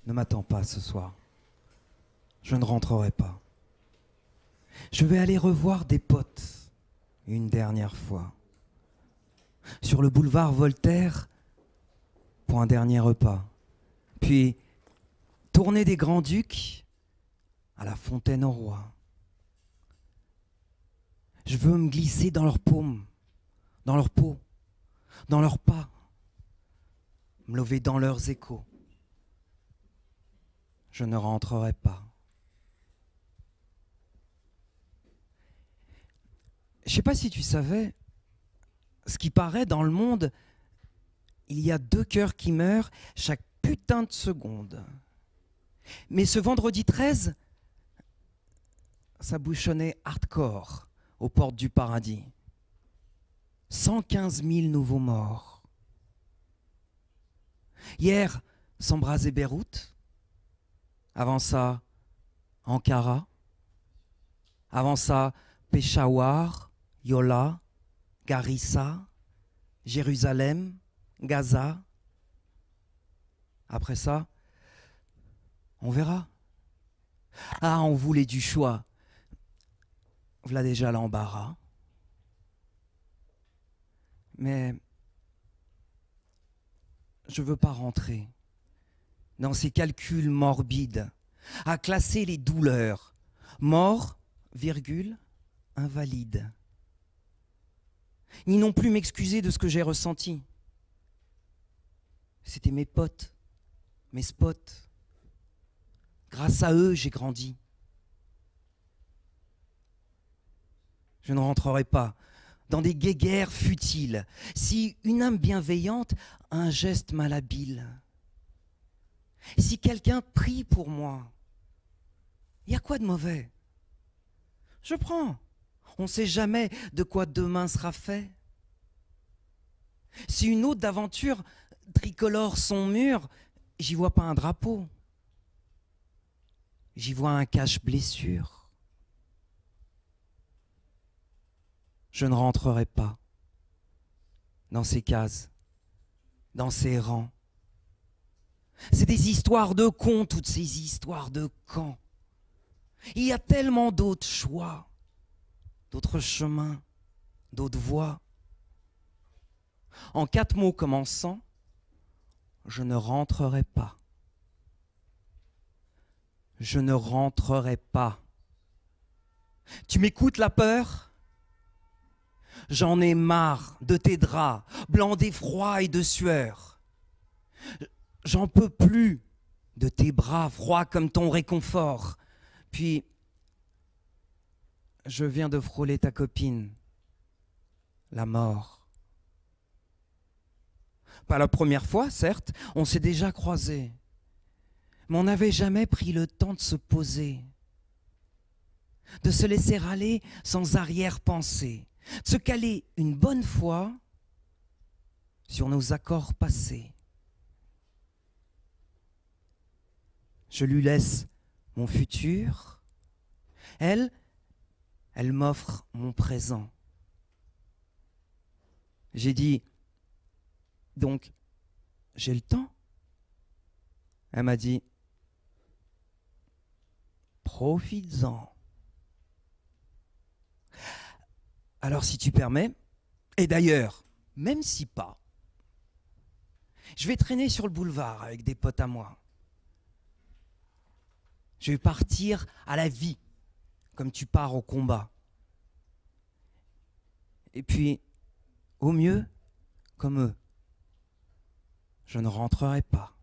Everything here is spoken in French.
Ne m'attends pas ce soir. Je ne rentrerai pas. Je vais aller revoir des potes une dernière fois. Sur le boulevard Voltaire pour un dernier repas. Puis tourner des Grands-Ducs à la Fontaine au Roi. Je veux me glisser dans leurs paumes, dans leurs peaux, dans leurs pas, me lever dans leurs échos. Je ne rentrerai pas. Je sais pas si tu savais, ce qui paraît dans le monde, il y a 2 cœurs qui meurent chaque putain de seconde. Mais ce vendredi 13, ça bouchonnait hardcore aux portes du paradis. 115 000 nouveaux morts. Hier, s'embrasait Beyrouth. Avant ça, Ankara. Avant ça, Peshawar, Yola, Garissa, Jérusalem, Gaza. Après ça, on verra. Ah, on voulait du choix. Voilà déjà l'embarras. Mais je veux pas rentrer dans ces calculs morbides, à classer les douleurs. Mort, virgule, invalide. Ni non plus m'excuser de ce que j'ai ressenti. C'était mes potes, mes spots. Grâce à eux, j'ai grandi. Je ne rentrerai pas dans des guéguerres futiles. Si une âme bienveillante a un geste malhabile, si quelqu'un prie pour moi, il y a quoi de mauvais? Je prends. On ne sait jamais de quoi demain sera fait. Si une hôte d'aventure tricolore son mur, j'y vois pas un drapeau. J'y vois un cache-blessure. Je ne rentrerai pas dans ces cases, dans ces rangs. C'est des histoires de cons, toutes ces histoires de camps. Il y a tellement d'autres choix, d'autres chemins, d'autres voies. En 4 mots commençant, je ne rentrerai pas. Je ne rentrerai pas. Tu m'écoutes, la peur? J'en ai marre de tes draps, blancs d'effroi et de sueur. J'en peux plus de tes bras froids comme ton réconfort. Puis, je viens de frôler ta copine, la mort. Pas la première fois, certes, on s'est déjà croisés. Mais on n'avait jamais pris le temps de se poser, de se laisser aller sans arrière-pensée, de se caler une bonne fois sur nos accords passés. Je lui laisse mon futur, elle m'offre mon présent. J'ai dit, donc, j'ai le temps? Elle m'a dit, profites-en. Alors si tu permets, et d'ailleurs, même si pas, je vais traîner sur le boulevard avec des potes à moi. Je vais partir à la vie, comme tu pars au combat. Et puis, au mieux, comme eux, je ne rentrerai pas.